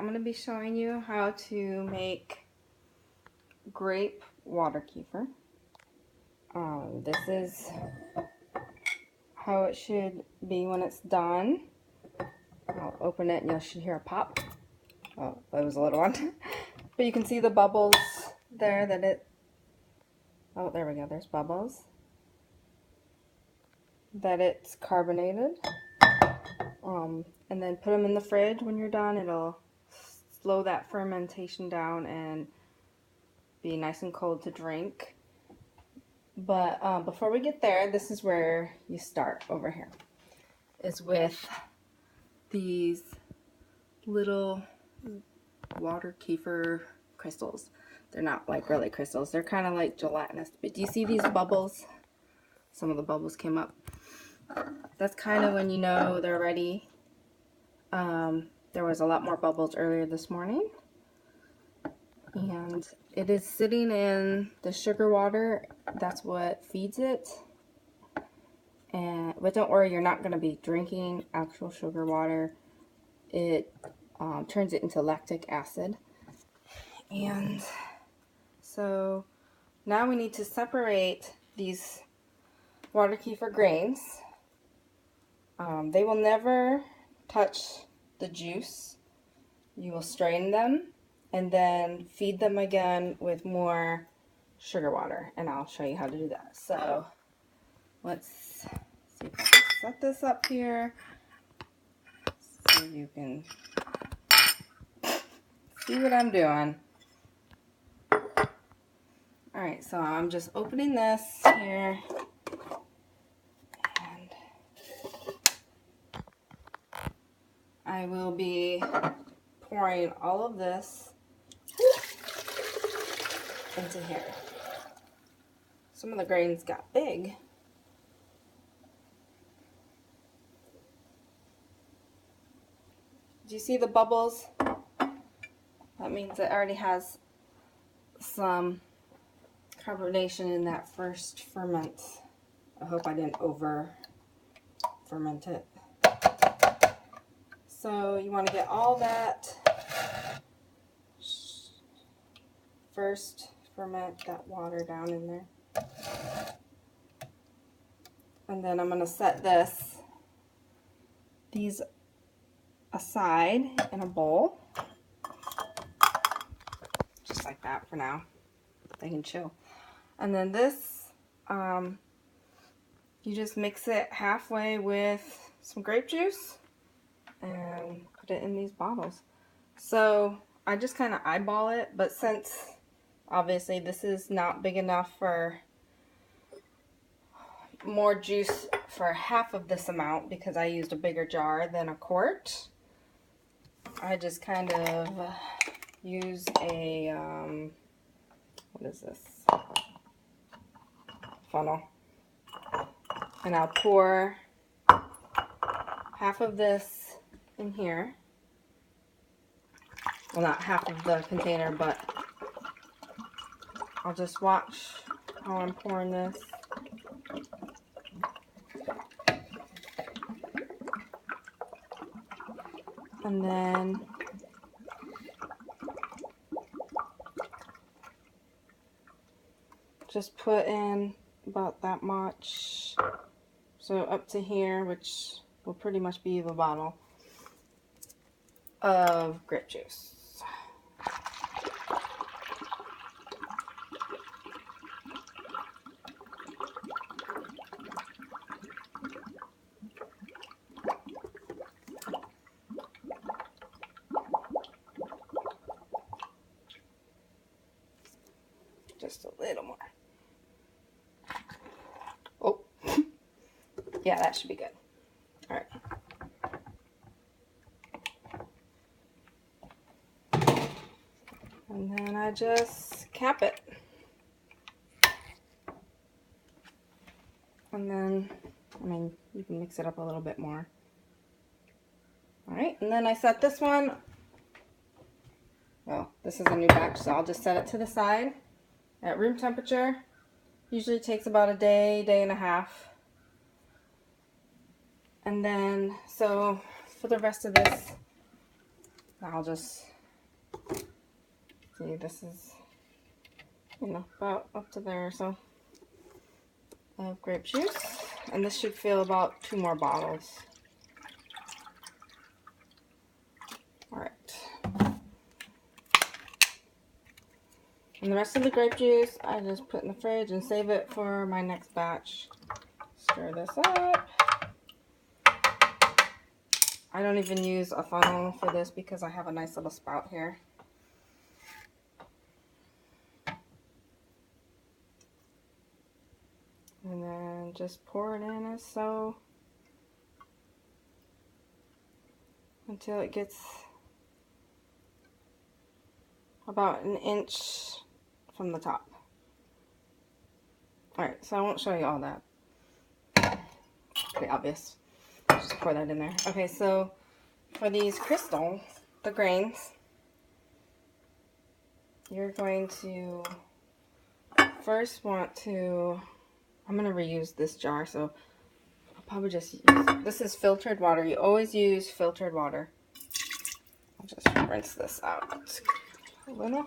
I'm going to be showing you how to make grape water kefir. This is how it should be when it's done. I'll open it and you should hear a pop. Oh, that was a little one. But you can see the bubbles there that it... Oh, there we go. There's bubbles. That it's carbonated. And then put them in the fridge when you're done. It'll slow that fermentation down and be nice and cold to drink. But before we get there, this is where you start over here. Is with these little water kefir crystals. They're not like really crystals. They're kind of like gelatinous. But do you see these bubbles? Some of the bubbles came up. That's kind of when you know they're ready. There was a lot more bubbles earlier this morning. And it is sitting in the sugar water. That's what feeds it. But don't worry, you're not going to be drinking actual sugar water. It turns it into lactic acid. And so now we need to separate these water kefir grains. They will never touch the juice. You will strain them and then feed them again with more sugar water, and I'll show you how to do that. So let's see if I can set this up here so you can see what I'm doing. Alright, so I'm just opening this here, and I will be pouring all of this into here. Some of the grains got big. Do you see the bubbles? That means it already has some carbonation in that first ferment. I hope I didn't over ferment it. So you want to get all that first ferment that water down in there. And then I'm going to set these aside in a bowl. Just like that for now. They can chill. And then this, you just mix it halfway with some grape juice and put it in these bottles. So I just kind of eyeball it, but since obviously this is not big enough for more juice for half of this amount because I used a bigger jar than a quart, I just kind of use a, what is this? Funnel. And I'll pour half of this in here. Well, not half of the container, but I'll just watch how I'm pouring this. And then just put in about that much. So up to here, which will pretty much be the bottle of grape juice. Just a little more. Oh, yeah, that should be good. All right. And then I just cap it. And then, I mean, you can mix it up a little bit more. All right, and then I set this one, well, this is a new batch, so I'll just set it to the side at room temperature. Usually takes about a day, day and a half. And then, so for the rest of this, I'll just See, this is, you know, about up to there or so of grape juice. And this should fill about 2 more bottles. Alright. And the rest of the grape juice, I just put in the fridge and save it for my next batch. Stir this up. I don't even use a funnel for this because I have a nice little spout here. And then just pour it in as so until it gets about an inch from the top. Alright, so I won't show you all that. Pretty obvious. Just pour that in there. Okay, so for these crystals, the grains, you're going to first want to, I'm going to reuse this jar, so I'll probably just use, this is filtered water. You always use filtered water. I'll just rinse this out a little.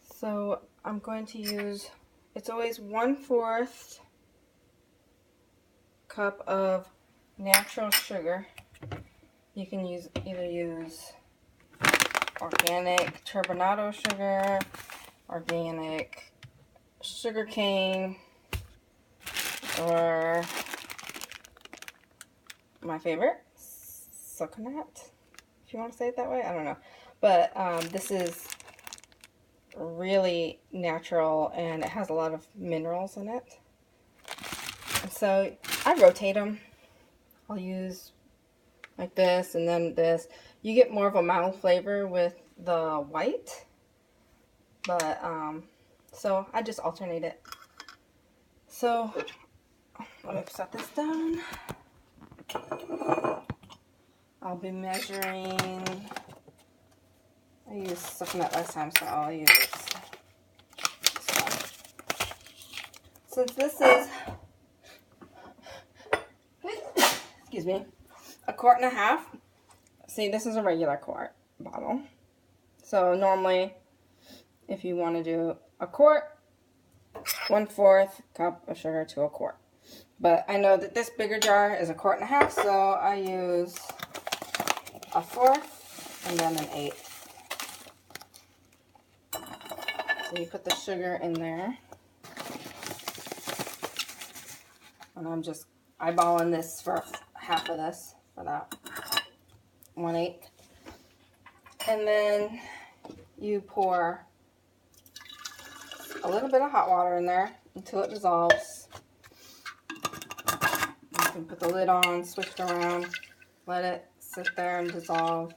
So I'm going to use, it's always 1/4 cup of natural sugar. You can either use organic turbinado sugar, organic sugar cane, or my favorite, succonaut, if you want to say it that way. I don't know. But this is really natural and it has a lot of minerals in it. And so I rotate them. I'll use like this and then this. You get more of a mild flavor with the white, but so I just alternate it. So let me set this down. I'll be measuring, I used succonaut last time, so I'll use this one. Since this is, excuse me, 1.5 quarts, see, this is a regular quart bottle. So normally, if you want to do a quart, 1/4 cup of sugar to a quart. But I know that this bigger jar is 1.5 quarts, so I use 1/4 and then 1/8. So you put the sugar in there. And I'm just eyeballing this for half of this, for that 1/8. And then you pour a little bit of hot water in there until it dissolves. You can put the lid on, switch it around, let it sit there and dissolve.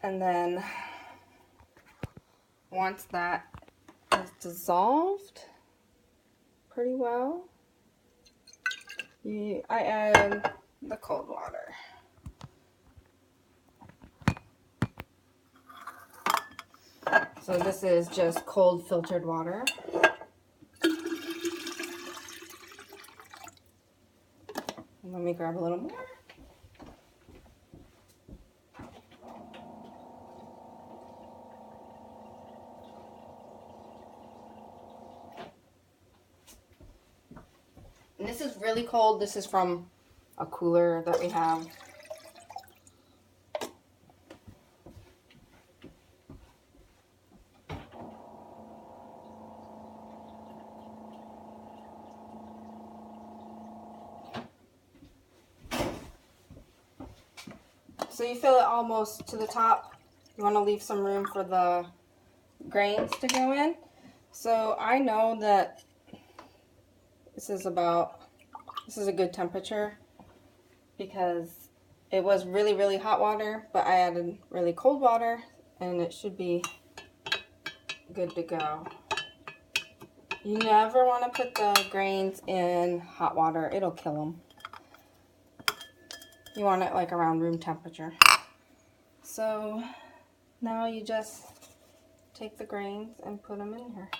And then once that is dissolved pretty well, I add the cold water. So this is just cold filtered water. Let me grab a little more. And this is really cold. This is from a cooler that we have. So you fill it almost to the top. You want to leave some room for the grains to go in. So I know that this is a good temperature because it was really, really hot water, but I added really cold water, and it should be good to go. You never want to put the grains in hot water. It'll kill them. You want it like around room temperature. So now you just take the grains and put them in here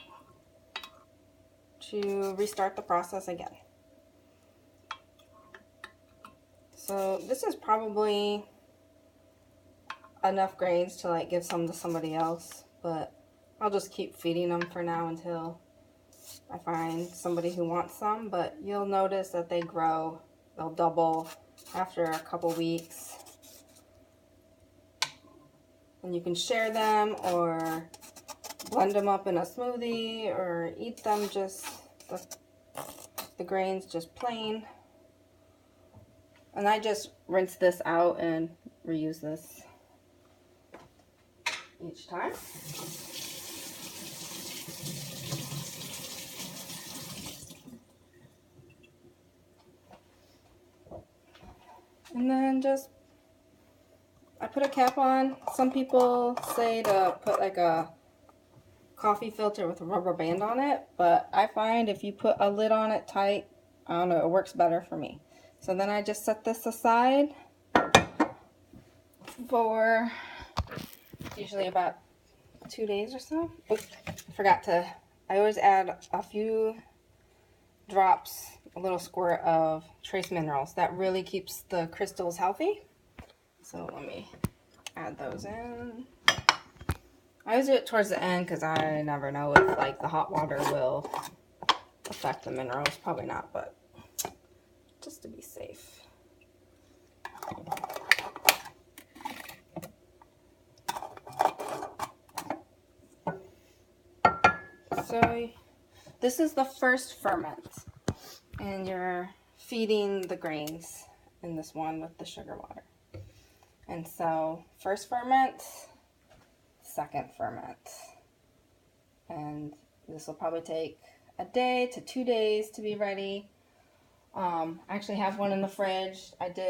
to restart the process again. So this is probably enough grains to like give some to somebody else, but I'll just keep feeding them for now until I find somebody who wants some. But you'll notice that they grow, they'll double after a couple weeks. And you can share them or blend them up in a smoothie or eat them just the grains just plain. And I just rinse this out and reuse this each time. And then just, I put a cap on. Some people say to put like a coffee filter with a rubber band on it, but I find if you put a lid on it tight, I don't know, it works better for me. So then I just set this aside for usually about 2 days or so. Oh, I always add a few drops, a little squirt of trace minerals. That really keeps the crystals healthy. So let me add those in. I always do it towards the end because I never know if like the hot water will affect the minerals. Probably not, but just to be safe. So this is the first ferment, and you're feeding the grains in this one with the sugar water. And so first ferment, second ferment, and this will probably take a day to 2 days to be ready. I actually have one in the fridge. I did